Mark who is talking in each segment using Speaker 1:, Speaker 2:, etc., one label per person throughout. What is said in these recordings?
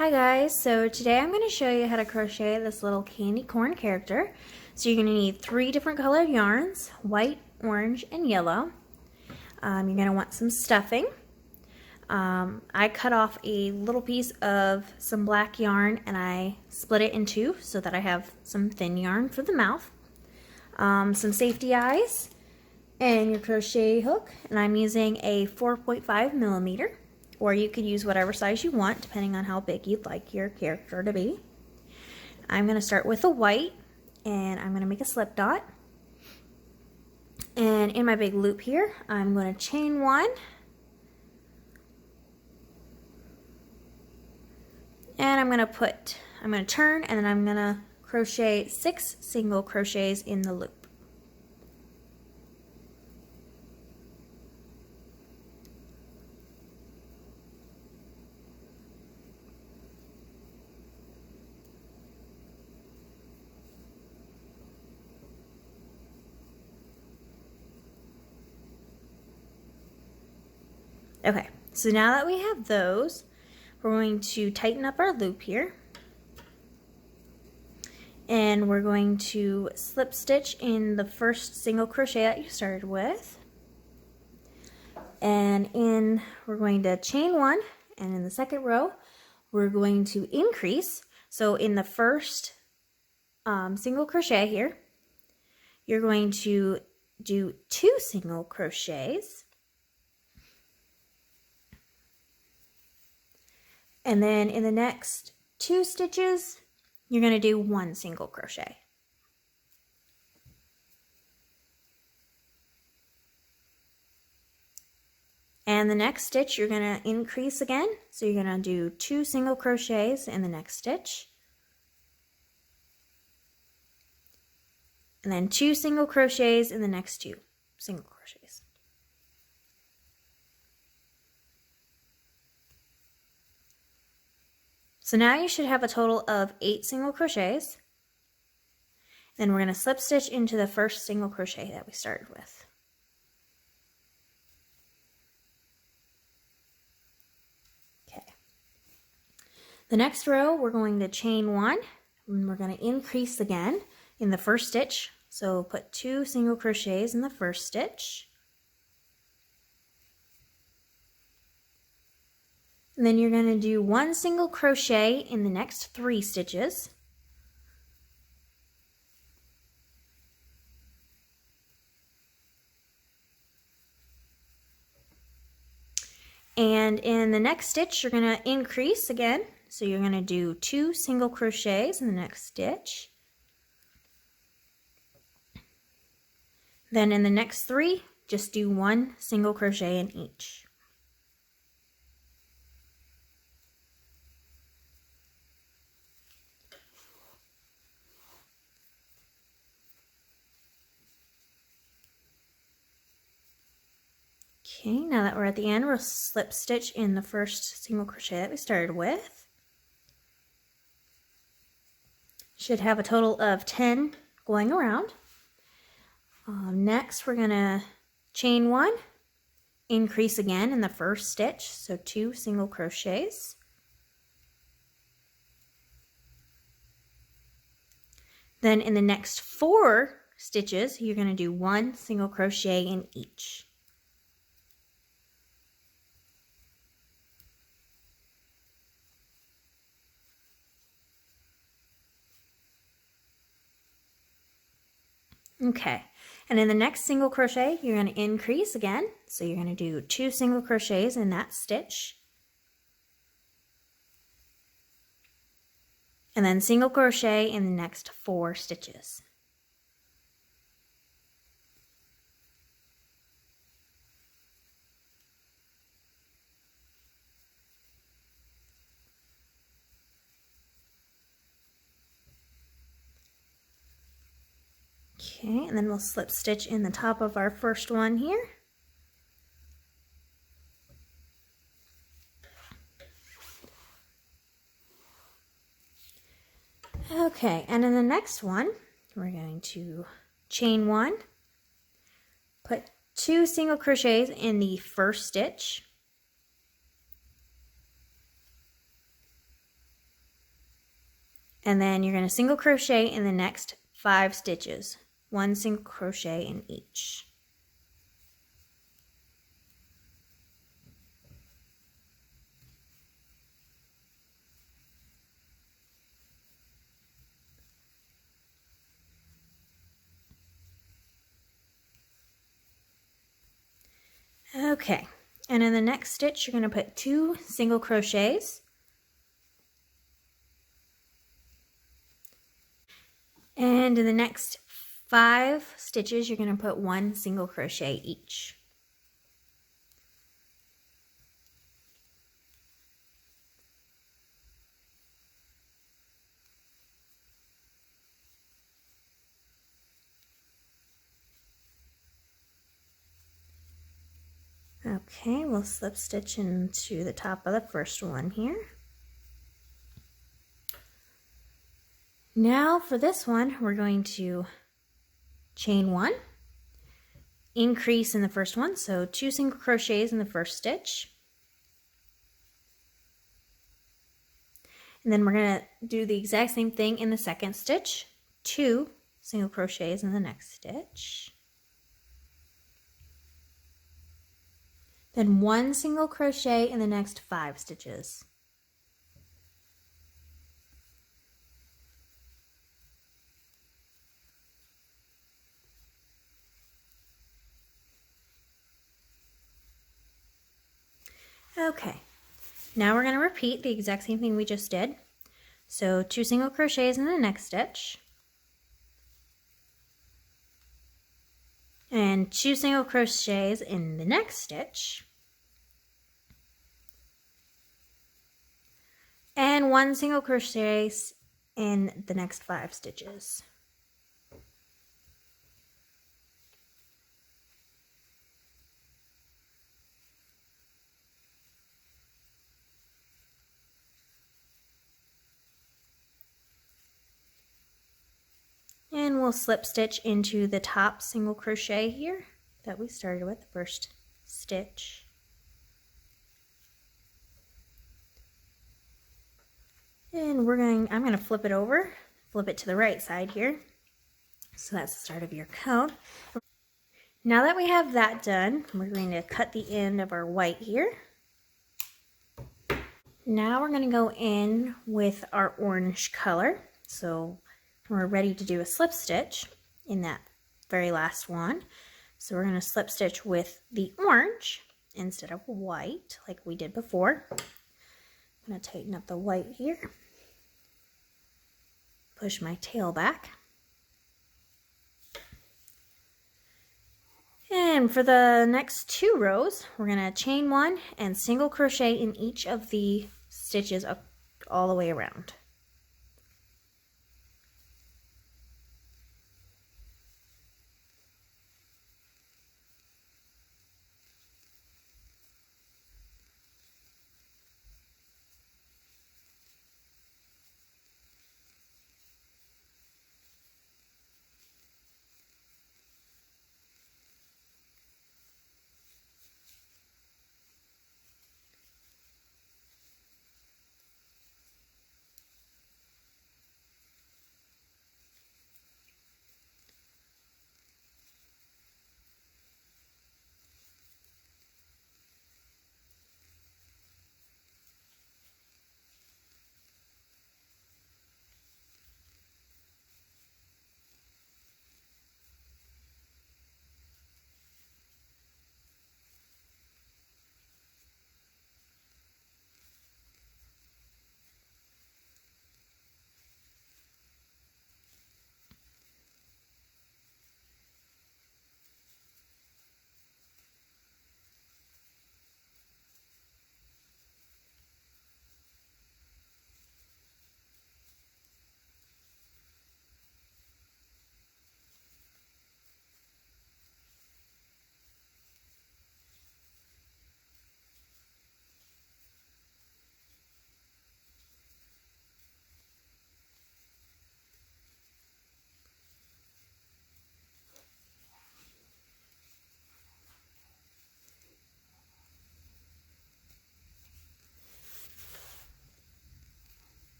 Speaker 1: Hi guys, so today I'm going to show you how to crochet this little candy corn character. So you're going to need 3 different colored yarns, white, orange, and yellow. You're going to want some stuffing. I cut off a little piece of some black yarn and I split it in 2 so that I have some thin yarn for the mouth. Some safety eyes and your crochet hook, and I'm using a 4.5 millimeter. Or you could use whatever size you want, depending on how big you'd like your character to be. I'm going to start with a white, and I'm going to make a slip dot. And in my big loop here, I'm going to chain 1. And I'm going to turn, and then I'm going to crochet 6 single crochets in the loop. Okay, so now that we have those, we're going to tighten up our loop here. And we're going to slip stitch in the first single crochet that you started with. And we're going to chain 1, and in the second row, we're going to increase. So in the first single crochet here, you're going to do 2 single crochets. And then in the next 2 stitches, you're going to do 1 single crochet. And the next stitch, you're going to increase again. So you're going to do 2 single crochets in the next stitch. And then 2 single crochets in the next 2 single crochets. So now you should have a total of 8 single crochets. Then we're going to slip stitch into the first single crochet that we started with. Okay. The next row we're going to chain 1, and we're going to increase again in the first stitch. So put 2 single crochets in the first stitch. And then you're going to do 1 single crochet in the next 3 stitches. And in the next stitch, you're going to increase again. So you're going to do 2 single crochets in the next stitch. Then in the next 3, just do 1 single crochet in each. Okay, now that we're at the end, we'll slip stitch in the first single crochet that we started with. Should have a total of 10 going around. Next, we're going to chain 1, increase again in the first stitch, so 2 single crochets. Then in the next 4 stitches, you're going to do 1 single crochet in each. Okay, and in the next single crochet, you're going to increase again. So you're going to do 2 single crochets in that stitch. And then single crochet in the next 4 stitches. Okay, and then we'll slip stitch in the top of our first one here. Okay, and in the next one, we're going to chain 1, put 2 single crochets in the first stitch, And then you're going to single crochet in the next 5 stitches, 1 single crochet in each. Okay, and in the next stitch you're going to put 2 single crochets, and in the next 5 stitches you're going to put 1 single crochet each. Okay, we'll slip stitch into the top of the first one here. Now for this one, we're going to chain 1, increase in the first one, so 2 single crochets in the first stitch. And then we're going to do the exact same thing in the second stitch, 2 single crochets in the next stitch. Then 1 single crochet in the next 5 stitches. Okay, now we're going to repeat the exact same thing we just did. So 2 single crochets in the next stitch, and 2 single crochets in the next stitch, and 1 single crochet in the next 5 stitches. And we'll slip stitch into the top single crochet here that we started with, the first stitch. And I'm going to flip it over, flip it to the right side here. So that's the start of your coat. Now that we have that done, we're going to cut the end of our white here. Now we're going to go in with our orange color. So we're ready to do a slip stitch in that very last one. So we're going to slip stitch with the orange instead of white like we did before. I'm going to tighten up the white here. Push my tail back. And for the next 2 rows, we're going to chain 1 and single crochet in each of the stitches up all the way around.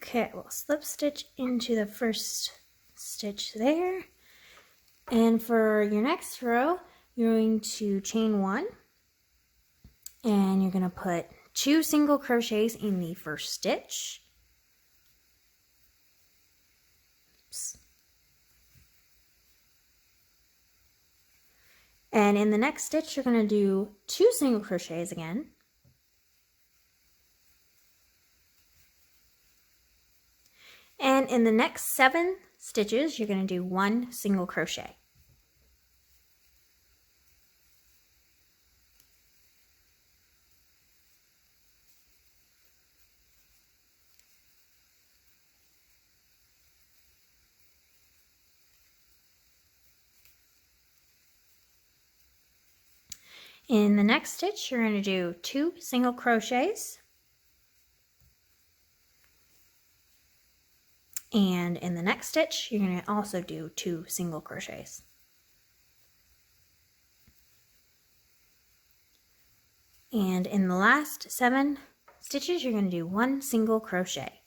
Speaker 1: Okay, we'll slip stitch into the first stitch there. And for your next row, you're going to chain 1 and you're going to put 2 single crochets in the first stitch. Oops. And in the next stitch, you're going to do 2 single crochets again. And in the next 7 stitches, you're going to do 1 single crochet. In the next stitch, you're going to do 2 single crochets. And in the next stitch, you're going to also do 2 single crochets. And in the last 7 stitches, you're going to do 1 single crochet.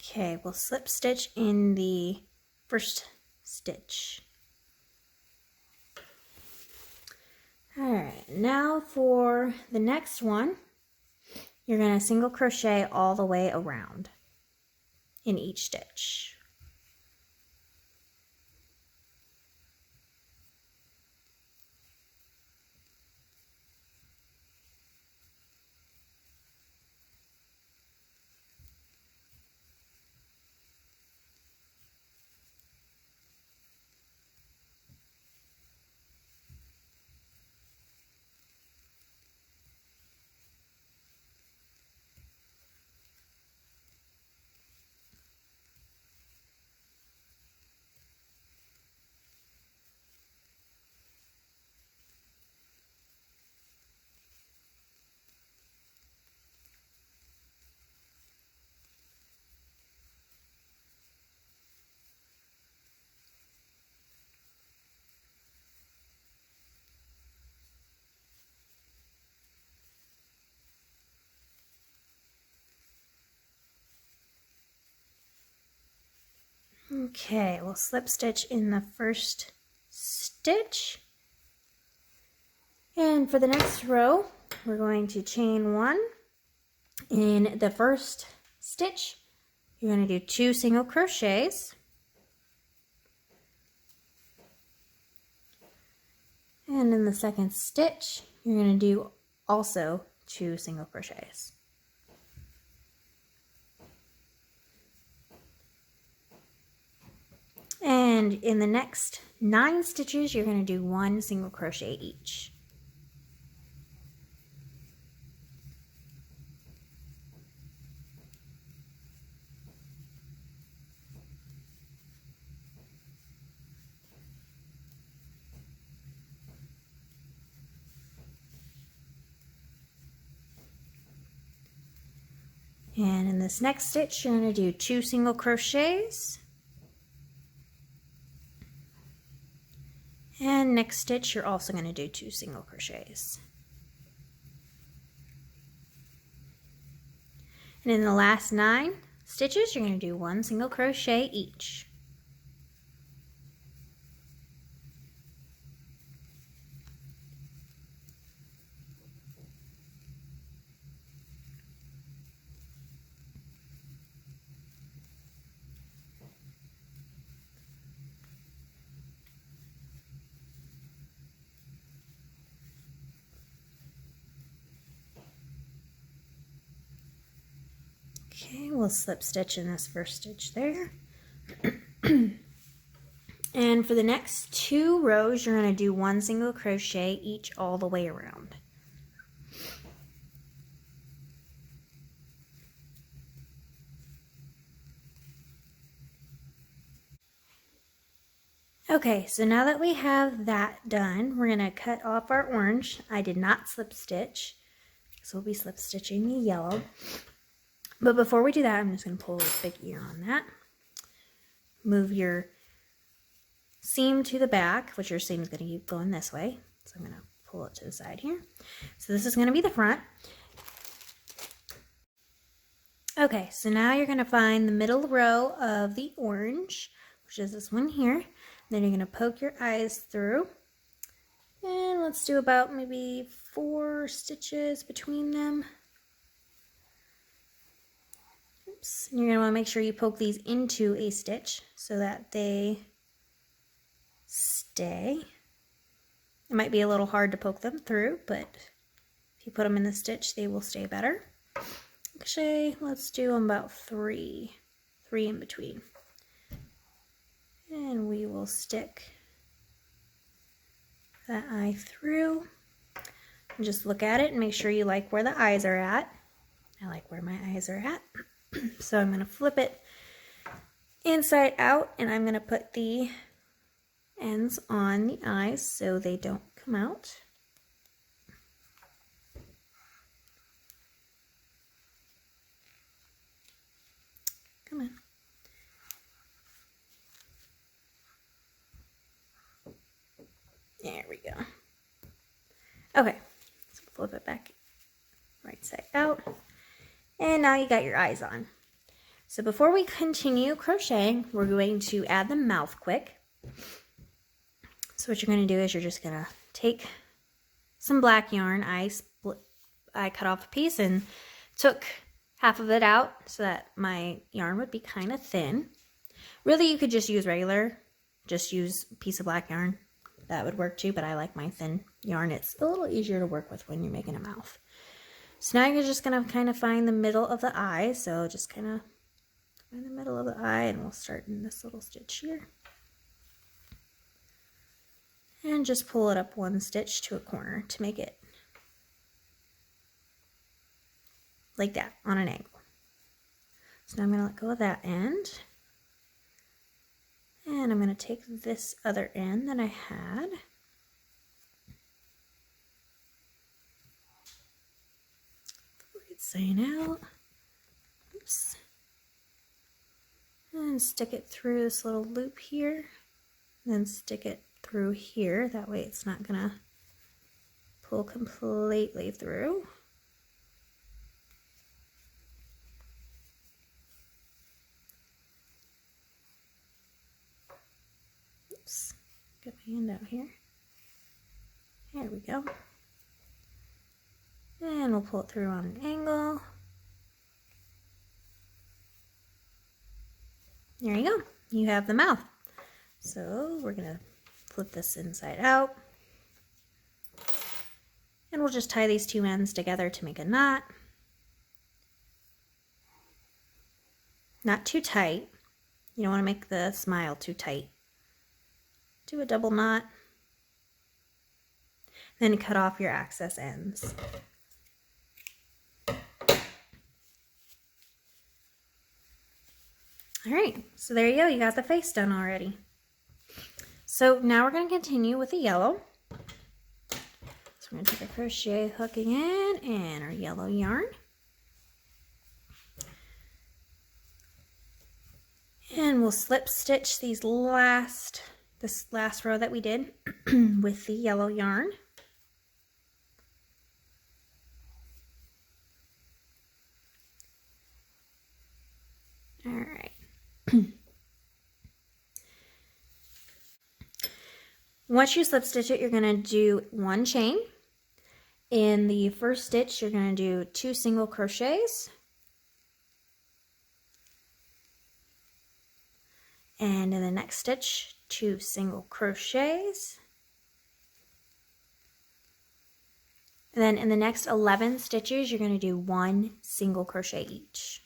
Speaker 1: Okay, we'll slip stitch in the first stitch. Alright, now for the next one, you're going to single crochet all the way around in each stitch. Okay, we'll slip stitch in the first stitch. And for the next row, we're going to chain 1. In the first stitch, you're going to do 2 single crochets. And in the second stitch, you're going to do also 2 single crochets. And in the next 9 stitches, you're going to do 1 single crochet each. And in this next stitch, you're going to do 2 single crochets. And next stitch, you're also going to do 2 single crochets. And in the last 9 stitches, you're going to do 1 single crochet each. Okay, we'll slip stitch in this first stitch there. And for the next 2 rows, you're going to do 1 single crochet each all the way around. Okay, so now that we have that done, we're going to cut off our orange. I did not slip stitch, So we'll be slip stitching the yellow. But before we do that, I'm just going to pull a big ear on that. Move your seam to the back, which your seam is going to keep going this way. So I'm going to pull it to the side here. So this is going to be the front. Okay, so now you're going to find the middle row of the orange, which is this one here. Then you're going to poke your eyes through. And let's do about maybe 4 stitches between them. Oops. And you're going to want to make sure you poke these into a stitch so that they stay. It might be a little hard to poke them through, but if you put them in the stitch, they will stay better. Actually, let's do about 3 in between. And we will stick that eye through. And just look at it and make sure you like where the eyes are at. I like where my eyes are at. So I'm going to flip it inside out, and I'm going to put the ends on the eyes so they don't come out. Come on. There we go. Okay, so flip it back right side out. And now you got your eyes on. So before we continue crocheting, we're going to add the mouth quick. So what you're going to do is you're just going to take some black yarn. I cut off a piece and took half of it out so that my yarn would be kind of thin. Really, you could just use just use a piece of black yarn. That would work too, but I like my thin yarn. It's a little easier to work with when you're making a mouth. So now you're just going to kind of find the middle of the eye. So just kind of find the middle of the eye, and we'll start in this little stitch here. And just pull it up 1 stitch to a corner to make it like that on an angle. So now I'm going to let go of that end. And I'm going to take this other end that I had. Right side out. Oops. And stick it through this little loop here. Then stick it through here. That way it's not going to pull completely through. Oops, get my hand out here. There we go. And we'll pull it through on an angle. There you go. You have the mouth. So we're going to flip this inside out. And we'll just tie these 2 ends together to make a knot. Not too tight. You don't want to make the smile too tight. Do a double knot, then cut off your excess ends. All right, so there you go. You got the face done already. So now we're going to continue with the yellow. So we're going to take our crochet hook again and our yellow yarn. And we'll slip stitch this last row that we did with the yellow yarn. All right. Once you slip stitch it, you're going to do 1 chain. In the first stitch, you're going to do 2 single crochets. And in the next stitch, 2 single crochets. And then in the next 11 stitches, you're going to do 1 single crochet each.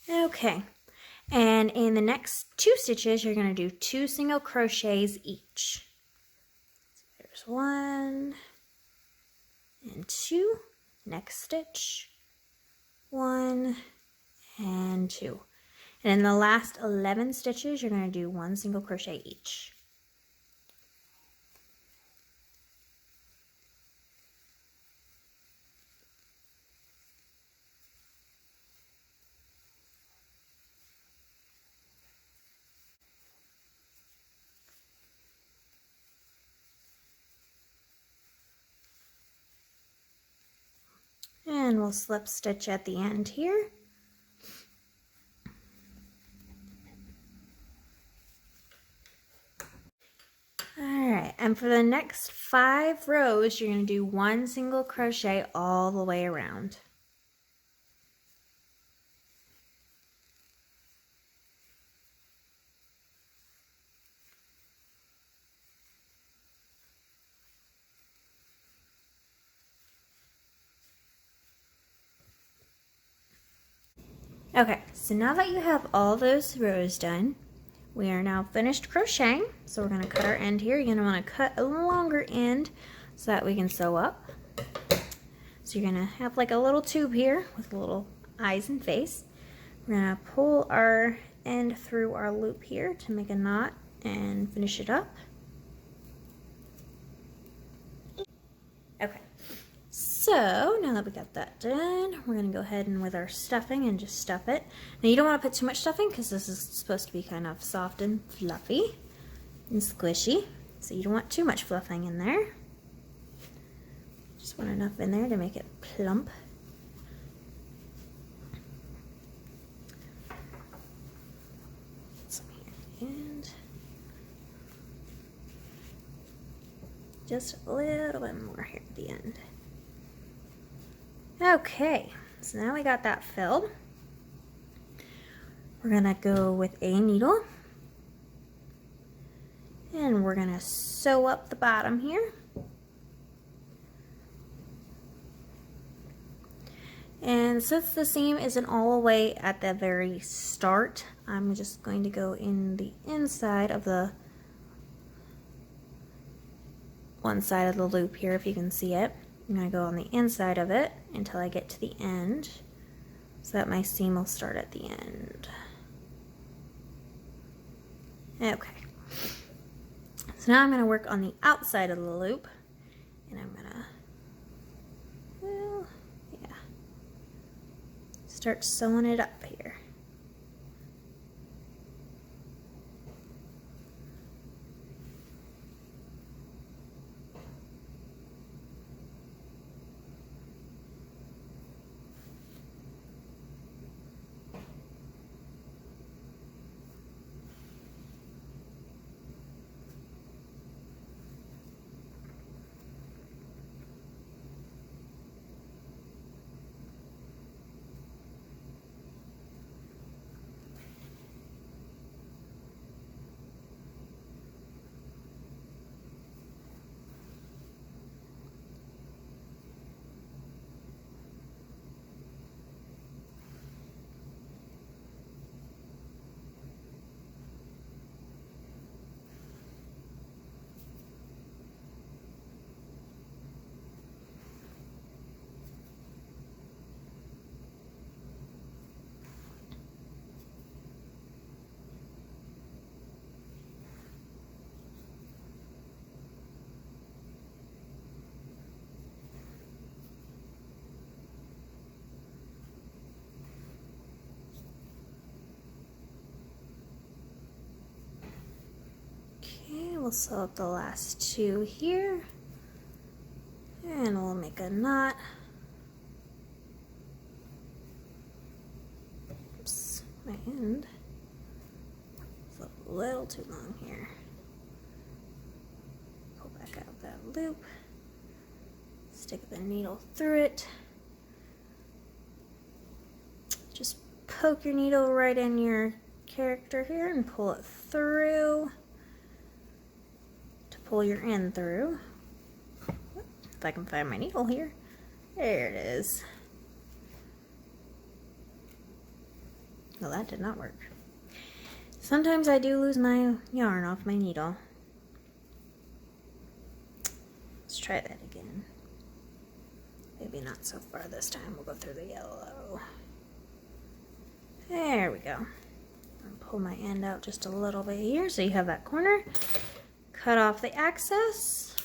Speaker 1: Okay, and in the next 2 stitches, you're going to do 2 single crochets each. There's 1 and 2. Next stitch, 1 and 2. And in the last 11 stitches, you're going to do 1 single crochet each. And we'll slip stitch at the end here. Alright, and for the next 5 rows, you're going to do 1 single crochet all the way around. Okay, so now that you have all those rows done, we are now finished crocheting. So we're going to cut our end here. You're going to want to cut a longer end so that we can sew up. So you're going to have like a little tube here with little eyes and face. We're going to pull our end through our loop here to make a knot and finish it up. Okay, so now that we got that done, we're going to go ahead and with our stuffing and just stuff it. Now you don't want to put too much stuffing because this is supposed to be kind of soft and fluffy and squishy. So you don't want too much fluffing in there. Just want enough in there to make it plump. Some here and just a little bit more here at the end. Okay, so now we got that filled. We're gonna go with a needle and we're gonna sew up the bottom here. And since the seam isn't all the way at the very start, I'm just going to go in the inside of the one side of the loop here, if you can see it. I'm going to go on the inside of it until I get to the end so that my seam will start at the end. Okay. So now I'm going to work on the outside of the loop and I'm going to, well, yeah, start sewing it up here. We'll sew up the last 2 here and we'll make a knot. Oops, my end is a little too long here. Pull back out that loop, stick the needle through it. Just poke your needle right in your character here and pull it through. Pull your end through. If I can find my needle here. There it is. Well, that did not work. Sometimes I do lose my yarn off my needle. Let's try that again. Maybe not so far this time. We'll go through the yellow. There we go. I'll pull my end out just a little bit here so you have that corner. Cut off the excess.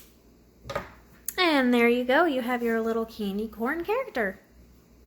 Speaker 1: And there you go. You have your little candy corn character.